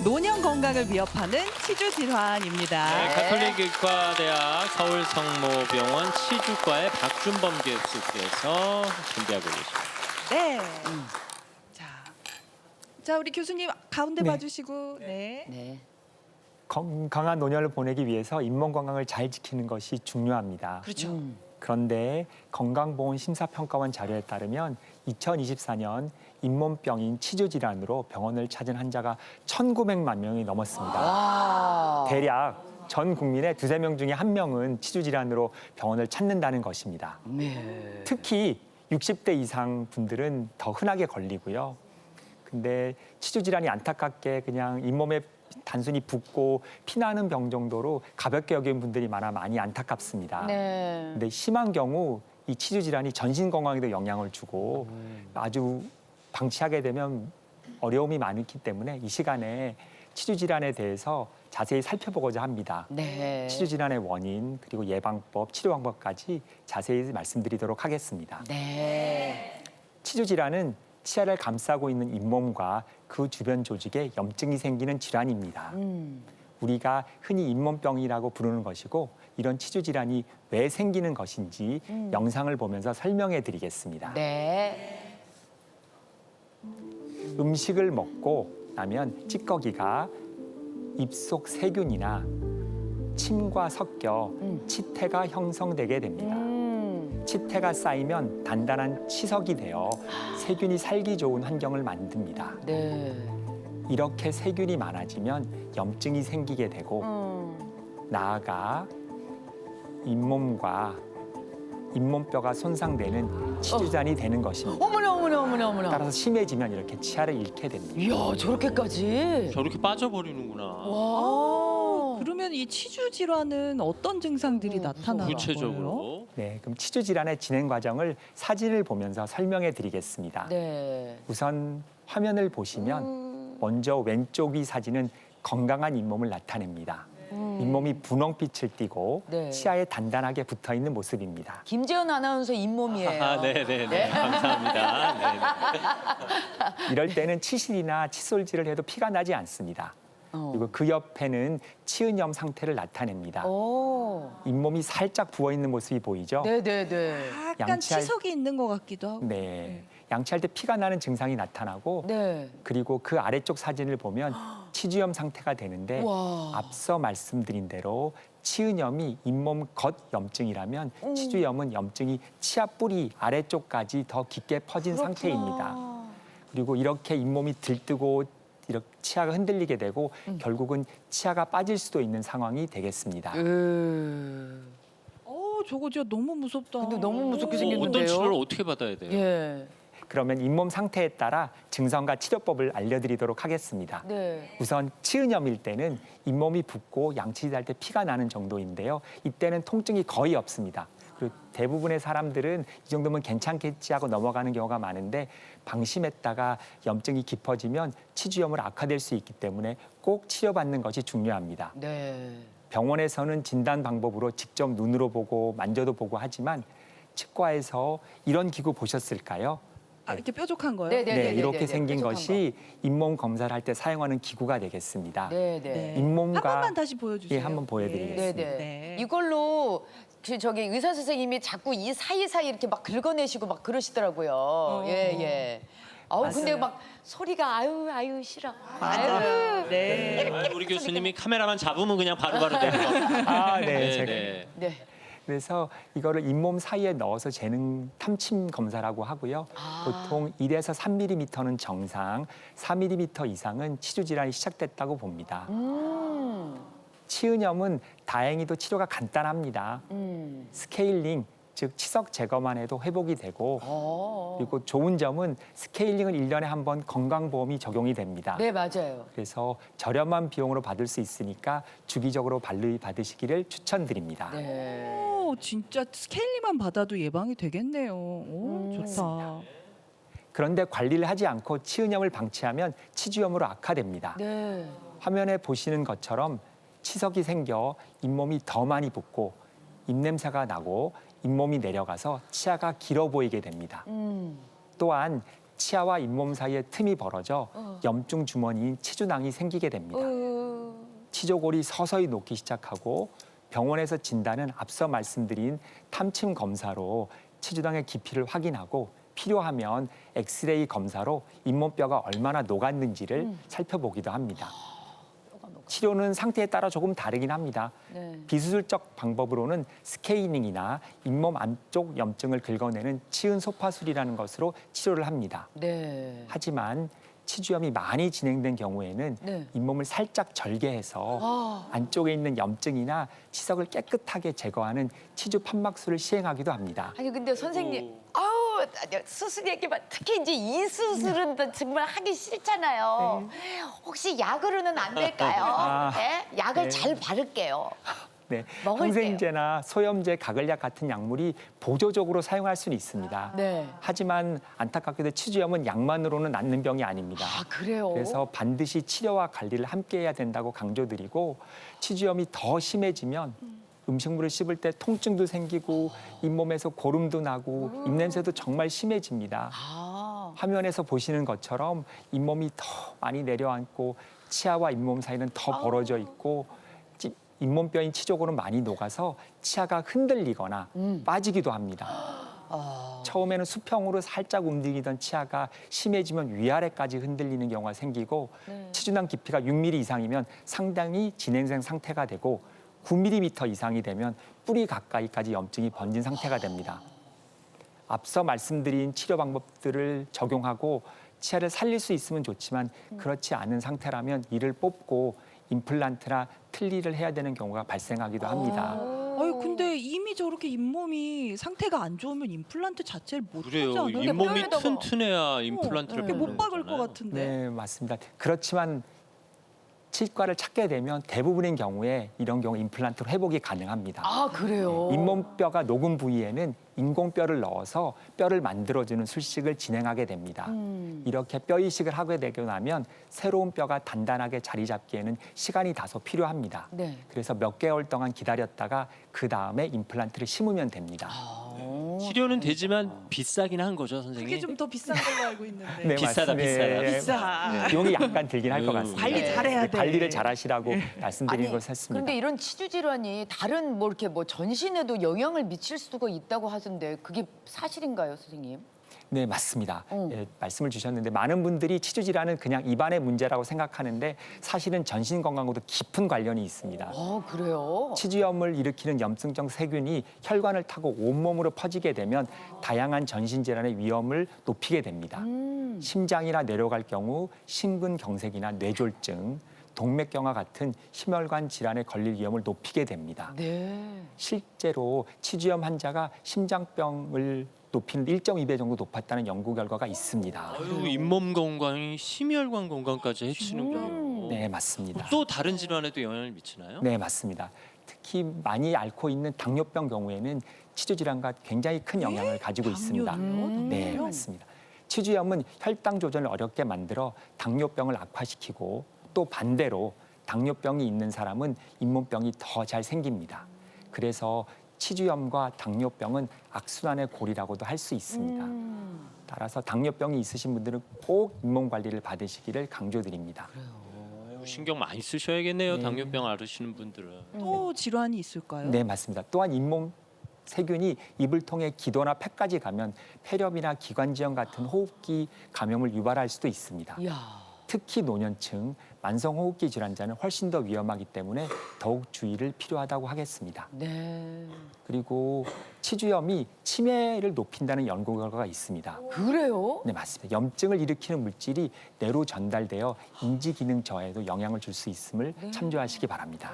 노년 건강을 위협하는 치주 질환입니다. 네, 가톨릭의과대학 서울성모병원 치주과의 박준범 교수께서 준비하고 계십니다. 네. 자, 우리 교수님 가운데 네. 봐주시고, 네. 네. 건강한 노년을 보내기 위해서 잇몸 건강을 잘 지키는 것이 중요합니다. 그렇죠. 그런데 건강보험 심사평가원 자료에 따르면 2024년 잇몸병인 치주 질환으로 병원을 찾은 환자가 1,900만 명이 넘었습니다. 와. 대략 전 국민의 2~3명 중에 1명은 치주 질환으로 병원을 찾는다는 것입니다. 네. 특히 60대 이상 분들은 더 흔하게 걸리고요. 근데 치주 질환이 안타깝게 그냥 잇몸에 단순히 붓고 피나는 병 정도로 가볍게 여기는 분들이 많이 안타깝습니다. 네. 근데 심한 경우 이 치주 질환이 전신 건강에도 영향을 주고 아주 방치하게 되면 어려움이 많기 때문에 이 시간에 치주 질환에 대해서 자세히 살펴보고자 합니다. 네. 치주 질환의 원인 그리고 예방법, 치료 방법까지 자세히 말씀드리도록 하겠습니다. 네. 치주 질환은 치아를 감싸고 있는 잇몸과 그 주변 조직에 염증이 생기는 질환입니다. 우리가 흔히 잇몸병이라고 부르는 것이고 이런 치주 질환이 왜 생기는 것인지 영상을 보면서 설명해 드리겠습니다. 네. 음식을 먹고 나면 찌꺼기가 입속 세균이나 침과 섞여 치태가 형성되게 됩니다. 치태가 쌓이면 단단한 치석이 되어 세균이 살기 좋은 환경을 만듭니다. 네. 이렇게 세균이 많아지면 염증이 생기게 되고 나아가 잇몸과 잇몸뼈가 손상되는 치주잔이 되는 것입니다. 어머나 어머나 어머나 어머나. 따라서 심해지면 이렇게 치아를 잃게 됩니다. 이야 저렇게까지. 저렇게 빠져버리는구나. 와. 그러면 이 치주 질환은 어떤 증상들이 나타나는 거예요? 구체적으로. 네, 그럼 치주 질환의 진행 과정을 사진을 보면서 설명해 드리겠습니다. 네. 우선 화면을 보시면 먼저 왼쪽 위 사진은 건강한 잇몸을 나타냅니다. 잇몸이 분홍빛을 띠고 네. 치아에 단단하게 붙어 있는 모습입니다. 김재현 아나운서 잇몸이에요. 아, 네네네. 감사합니다. 네네. 이럴 때는 치실이나 칫솔질을 해도 피가 나지 않습니다. 그리고 그 옆에는 치은염 상태를 나타냅니다. 오. 잇몸이 살짝 부어 있는 모습이 보이죠? 네네네. 약간 양치할- 치석이 있는 것 같기도 하고. 네. 양치할 때 피가 나는 증상이 나타나고 네. 그리고 그 아래쪽 사진을 보면 치주염 상태가 되는데 와. 앞서 말씀드린 대로 치은염이 잇몸 겉 염증이라면 치주염은 염증이 치아 뿌리 아래쪽까지 더 깊게 퍼진 상태입니다. 그리고 이렇게 잇몸이 들뜨고 이렇게 치아가 흔들리게 되고 결국은 치아가 빠질 수도 있는 상황이 되겠습니다. 저거 진짜 너무 무섭다. 근데 너무 무섭게 어떤 생겼는데요. 치료를 어떻게 받아야 돼요? 예. 그러면 잇몸 상태에 따라 증상과 치료법을 알려드리도록 하겠습니다. 네. 우선 치은염일 때는 잇몸이 붓고 양치할 때 피가 나는 정도인데요. 이때는 통증이 거의 없습니다. 그리고 대부분의 사람들은 이 정도면 괜찮겠지 하고 넘어가는 경우가 많은데 방심했다가 염증이 깊어지면 치주염으로 악화될 수 있기 때문에 꼭 치료받는 것이 중요합니다. 네. 병원에서는 진단 방법으로 직접 눈으로 보고 만져도 보고 하지만 치과에서 이런 기구 보셨을까요? 이렇게 뾰족한 거요? 네네. 이렇게 생긴 뾰족한 것이 잇몸 검사를 할 때 사용하는 기구가 되겠습니다. 네네. 네. 잇몸과- 한 번만 다시 보여주세요. 예, 한번 보여드리겠습니다. 네네. 네. 이걸로 저기 의사 선생님이 자꾸 이 사이사이 이렇게 막 긁어내시고 막 그러시더라고요. 예. 아우 근데 맞아요. 막 소리가 아유 싫어. 맞아요. 네. 우리 교수님이 카메라만 잡으면 그냥 바로바로 되는 거. 아, 네. 제가 네네. 네. 그래서 이거를 잇몸 사이에 넣어서 재는 탐침 검사라고 하고요. 보통 1에서 3mm는 정상, 4mm 이상은 치주 질환이 시작됐다고 봅니다. 치은염은 다행히도 치료가 간단합니다. 스케일링, 즉 치석 제거만 해도 회복이 되고 그리고 좋은 점은 스케일링은 1년에 한 번 건강보험이 적용이 됩니다. 네 맞아요. 그래서 저렴한 비용으로 받을 수 있으니까 주기적으로 관리 받으시기를 추천드립니다. 네. 진짜 스케일링만 받아도 예방이 되겠네요. 오, 좋다. 그런데 관리를 하지 않고 치은염을 방치하면 치주염으로 악화됩니다. 네. 화면에 보시는 것처럼 치석이 생겨 잇몸이 더 많이 붓고 입냄새가 나고 잇몸이 내려가서 치아가 길어 보이게 됩니다. 또한 치아와 잇몸 사이에 틈이 벌어져 염증 주머니인 치주낭이 생기게 됩니다. 치조골이 서서히 녹기 시작하고 병원에서 진단은 앞서 말씀드린 탐침 검사로 치주낭의 깊이를 확인하고 필요하면 엑스레이 검사로 잇몸뼈가 얼마나 녹았는지를 살펴보기도 합니다. 치료는 상태에 따라 조금 다르긴 합니다. 네. 비수술적 방법으로는 스케이닝이나 잇몸 안쪽 염증을 긁어내는 치은 소파술이라는 것으로 치료를 합니다. 네. 하지만 치주염이 많이 진행된 경우에는 네. 잇몸을 살짝 절개해서 아. 안쪽에 있는 염증이나 치석을 깨끗하게 제거하는 치주 판막술을 시행하기도 합니다. 아니 근데 선생님, 아우 수술 얘기만 특히 이제 이 수술은 정말 하기 싫잖아요. 혹시 약으로는 안 될까요? 아, 네? 약을 네. 잘 바를게요. 네, 먹을 항생제나 소염제, 가글약 같은 약물이 보조적으로 사용할 수는 있습니다. 네. 하지만 안타깝게도 치주염은 약만으로는 낫는 병이 아닙니다. 아 그래요? 그래서 반드시 치료와 관리를 함께 해야 된다고 강조드리고 치주염이 더 심해지면 음식물을 씹을 때 통증도 생기고 잇몸에서 고름도 나고 입냄새도 정말 심해집니다. 아. 화면에서 보시는 것처럼 잇몸이 더 많이 내려앉고 치아와 잇몸 사이는 더 벌어져 있고 잇몸뼈인 치조골은 많이 녹아서 치아가 흔들리거나 빠지기도 합니다. 처음에는 수평으로 살짝 움직이던 치아가 심해지면 위아래까지 흔들리는 경우가 생기고 치주낭 깊이가 6mm 이상이면 상당히 진행된 상태가 되고 9mm 이상이 되면 뿌리 가까이까지 염증이 번진 상태가 됩니다. 앞서 말씀드린 치료 방법들을 적용하고 치아를 살릴 수 있으면 좋지만 그렇지 않은 상태라면 이를 뽑고 임플란트나 틀니를 해야 되는 경우가 발생하기도 합니다. 아유 근데 이미 저렇게 잇몸이 상태가 안 좋으면 임플란트 자체를 못 하지 그래요. 않아요? 잇몸이 뼈에다가. 튼튼해야 임플란트를 이렇게 뽑는 못 박을 것 거잖아요. 같은데. 네, 맞습니다. 그렇지만 치과를 찾게 되면 대부분의 경우에 이런 경우 임플란트로 회복이 가능합니다. 아 그래요? 잇몸뼈가 녹은 부위에는 인공뼈를 넣어서 뼈를 만들어주는 술식을 진행하게 됩니다. 이렇게 뼈 이식을 하게 되고 나면 새로운 뼈가 단단하게 자리 잡기에는 시간이 다소 필요합니다. 네. 그래서 몇 개월 동안 기다렸다가 그 다음에 임플란트를 심으면 됩니다. 치료는 되지만 비싸긴 한 거죠, 선생님. 그게 좀 더 비싼 걸로 알고 있는데. 네, 비싸다, 맞습니다. 비싸다. 예, 비싸. 비용이 약간 들긴 할 것 같습니다. 관리 잘해야 돼. 관리를 잘하시라고 말씀드리는 아니, 것을 했습니다. 그런데 이런 치주 질환이 다른 뭐 이렇게 뭐 전신에도 영향을 미칠 수가 있다고 하던데 그게 사실인가요, 선생님? 네, 맞습니다. 예, 말씀을 주셨는데 많은 분들이 치주 질환은 그냥 입안의 문제라고 생각하는데 사실은 전신 건강과도 깊은 관련이 있습니다. 아 그래요? 치주염을 일으키는 염증성 세균이 혈관을 타고 온몸으로 퍼지게 되면 다양한 전신 질환의 위험을 높이게 됩니다. 심장이나 뇌로 경우 심근경색이나 뇌졸중, 동맥경화 같은 심혈관 질환에 걸릴 위험을 높이게 됩니다. 네. 실제로 치주염 환자가 심장병을 높이는 1.2배 정도 높았다는 연구 결과가 있습니다. 아유, 잇몸 건강이 심혈관 건강까지 해치는군요. 네, 맞습니다. 또 다른 질환에도 영향을 미치나요? 네, 맞습니다. 특히 많이 앓고 있는 당뇨병 경우에는 치주 질환과 굉장히 큰 영향을 가지고 있습니다. 당뇨도요? 네, 당뇨병? 맞습니다. 치주염은 혈당 조절을 어렵게 만들어 당뇨병을 악화시키고 또 반대로 당뇨병이 있는 사람은 잇몸병이 더 잘 생깁니다. 그래서 치주염과 당뇨병은 악순환의 고리라고도 할 수 있습니다. 따라서 당뇨병이 있으신 분들은 꼭 잇몸 관리를 받으시기를 강조드립니다. 아유, 신경 많이 쓰셔야겠네요, 네. 당뇨병 앓으시는 분들은. 또 질환이 있을까요? 네, 맞습니다. 또한 잇몸 세균이 입을 통해 기도나 폐까지 가면 폐렴이나 기관지염 같은 호흡기 감염을 유발할 수도 있습니다. 이야. 특히 노년층, 만성호흡기 질환자는 훨씬 더 위험하기 때문에 더욱 주의를 필요하다고 하겠습니다. 네. 그리고 치주염이 치매를 높인다는 연구 결과가 있습니다. 그래요? 네, 맞습니다. 염증을 일으키는 물질이 뇌로 전달되어 인지 기능 저하에도 영향을 줄 수 있음을 참조하시기 바랍니다.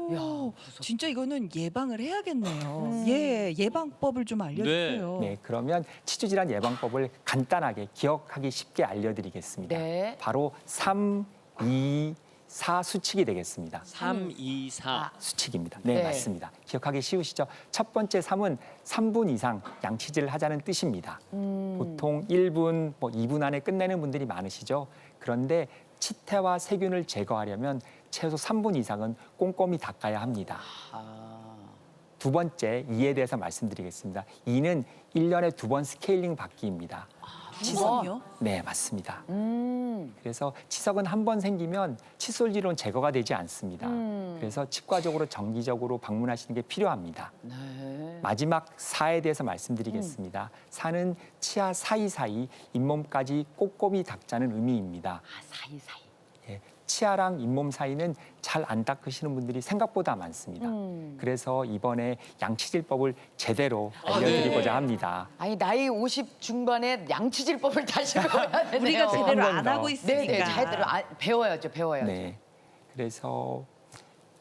오, 진짜 이거는 예방을 해야겠네요. 예, 예방법을 좀 알려주세요. 네, 그러면 치주 질환 예방법을 간단하게 기억하기 쉽게 알려드리겠습니다. 네. 바로 3, 2, 4 수칙이 되겠습니다. 3, 2, 4. 수칙입니다. 네, 네. 맞습니다. 기억하기 쉬우시죠? 첫 번째 3은 3분 이상 양치질을 하자는 뜻입니다. 보통 1분, 2분 안에 끝내는 분들이 많으시죠? 그런데 치태와 세균을 제거하려면 최소 3분 이상은 꼼꼼히 닦아야 합니다. 두 번째, 2에 대해서 말씀드리겠습니다. 2는 1년에 2번 스케일링 받기입니다. 치석이요? 네, 맞습니다. 그래서 치석은 한 번 생기면 칫솔질로는 제거가 되지 않습니다. 그래서 치과적으로 정기적으로 방문하시는 게 필요합니다. 네. 마지막 사에 대해서 말씀드리겠습니다. 사는 치아 사이사이 잇몸까지 꼼꼼히 닦자는 의미입니다. 아, 사이사이. 예, 치아랑 잇몸 사이는 잘 안 닦으시는 분들이 생각보다 많습니다. 그래서 이번에 양치질법을 제대로 알려드리고자 합니다. 아니 나이 50 중반에 양치질법을 다시 배워야 되네요. 우리가 제대로 번 안 더. 하고 있으니까. 네네 제대로 배워야죠. 네, 그래서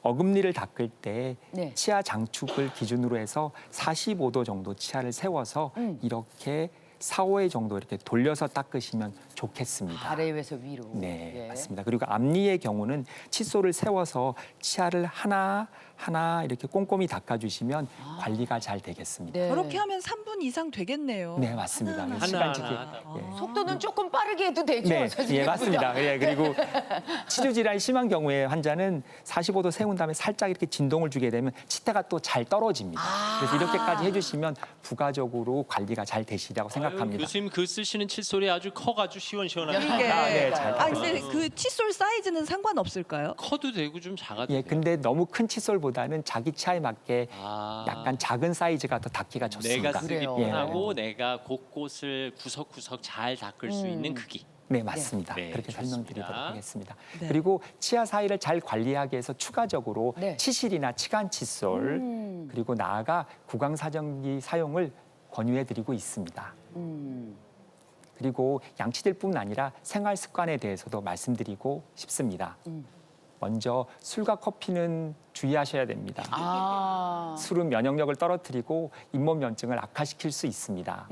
어금니를 닦을 때 네. 치아 장축을 기준으로 해서 45도 정도 치아를 세워서 이렇게 4, 5회 정도 이렇게 돌려서 닦으시면 좋겠습니다. 아래 위에서 위로. 네, 예. 맞습니다. 그리고 앞니의 경우는 칫솔을 세워서 치아를 하나 이렇게 꼼꼼히 닦아주시면 관리가 잘 되겠습니다. 네. 저렇게 하면 3분 이상 되겠네요. 네, 맞습니다. 하나하나. 시간치기. 하나하나. 예. 속도는 조금 빠르게 해도 되죠. 네, 선생님. 예, 맞습니다. 예, 그리고 치주 질환이 심한 경우에 환자는 45도 세운 다음에 살짝 이렇게 진동을 주게 되면 치태가 또 잘 떨어집니다. 그래서 이렇게까지 해주시면 부가적으로 관리가 잘 되시리라고 생각합니다. 교수님 그 쓰시는 칫솔이 아주 커가지고 시원시원합니다. 이게 네, 잘 아 근데 그 칫솔 사이즈는 상관없을까요? 커도 되고 좀 작아도 예, 돼요. 근데 너무 큰 칫솔보다는 자기 치아에 맞게 아. 약간 작은 사이즈가 더 닦기가 좋습니다. 내가 쓰기 그래요. 편하고 내가 곳곳을 구석구석 잘 닦을 수 있는 크기. 네, 맞습니다. 네, 그렇게 좋습니다. 설명드리도록 하겠습니다. 네. 그리고 치아 사이를 잘 관리하기 위해서 추가적으로 네. 치실이나 치간 칫솔 그리고 나아가 구강 사정기 사용을 권유해드리고 있습니다. 그리고 양치질뿐 아니라 생활 습관에 대해서도 말씀드리고 싶습니다. 먼저 술과 커피는 주의하셔야 됩니다. 아. 술은 면역력을 떨어뜨리고 잇몸 염증을 악화시킬 수 있습니다.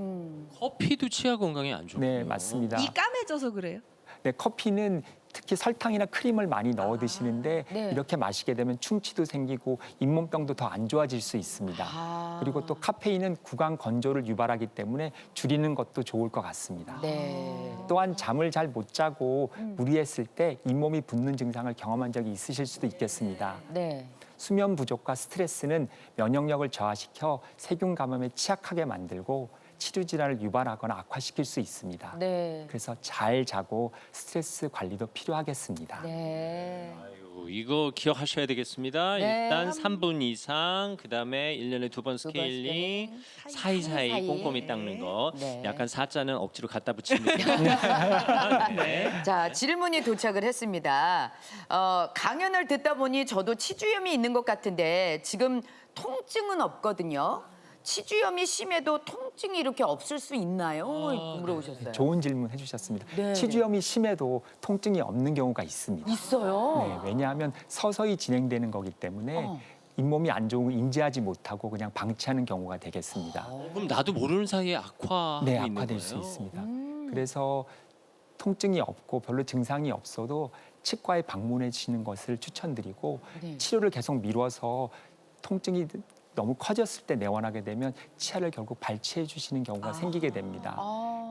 커피도 치아 건강에 안 좋고. 네, 맞습니다. 이 까매져서 그래요? 네, 커피는 특히 설탕이나 크림을 많이 넣어 드시는데 네. 이렇게 마시게 되면 충치도 생기고 잇몸병도 더 안 좋아질 수 있습니다. 아. 그리고 또 카페인은 구강 건조를 유발하기 때문에 줄이는 것도 좋을 것 같습니다. 네. 또한 잠을 잘 못 자고 무리했을 때 잇몸이 붓는 증상을 경험한 적이 있으실 수도 있겠습니다. 네. 수면 부족과 스트레스는 면역력을 저하시켜 세균 감염에 취약하게 만들고 치주 질환을 유발하거나 악화시킬 수 있습니다. 네. 그래서 잘 자고 스트레스 관리도 필요하겠습니다. 네. 아유, 이거 기억하셔야 되겠습니다. 네. 일단 3분 이상, 그다음에 1년에 2번 스케일링, 사이사이 사이사이. 꼼꼼히 닦는 거. 네. 약간 사자는 억지로 갖다 붙이는 느낌. 네. 자, 질문이 도착을 했습니다. 강연을 듣다 보니 저도 치주염이 있는 것 같은데 지금 통증은 없거든요. 치주염이 심해도 통증이 이렇게 없을 수 있나요? 물어보셨어요. 좋은 질문 해주셨습니다. 네. 치주염이 심해도 통증이 없는 경우가 있습니다. 있어요. 네, 왜냐하면 서서히 진행되는 거기 때문에 잇몸이 안 좋은 걸 인지하지 못하고 그냥 방치하는 경우가 되겠습니다. 그럼 나도 모르는 사이에 악화하고 네, 있는 악화될 거예요? 수 있습니다. 그래서 통증이 없고 별로 증상이 없어도 치과에 방문해 주시는 것을 추천드리고 네. 치료를 계속 미뤄서 통증이 너무 커졌을 때 내원하게 되면 치아를 결국 발치해 주시는 경우가 생기게 됩니다.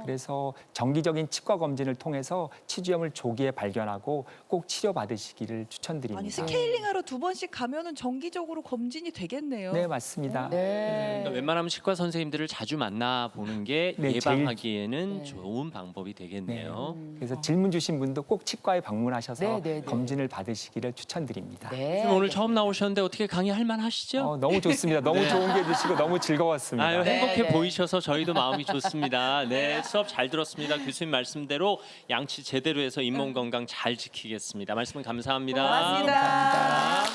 그래서 정기적인 치과 검진을 통해서 치주염을 조기에 발견하고 꼭 치료받으시기를 추천드립니다. 아니 스케일링하러 2번씩 가면은 정기적으로 검진이 되겠네요. 네, 맞습니다. 네. 그러니까 웬만하면 치과 선생님들을 자주 만나보는 게 네, 예방하기에는 네. 좋은 방법이 되겠네요. 그래서 질문 주신 분도 꼭 치과에 방문하셔서 네, 네, 네. 검진을 받으시기를 추천드립니다. 네. 교수님 오늘 처음 나오셨는데 어떻게 강의할 만하시죠? 너무 좋습니다. 너무 좋은 게 해주시고 너무 즐거웠습니다. 아유, 네, 행복해 네. 보이셔서 저희도 마음이 좋습니다. 네, 수업 잘 들었습니다. 교수님 말씀대로 양치 제대로 해서 잇몸 건강 잘 지키겠습니다. 말씀 감사합니다. 고맙습니다.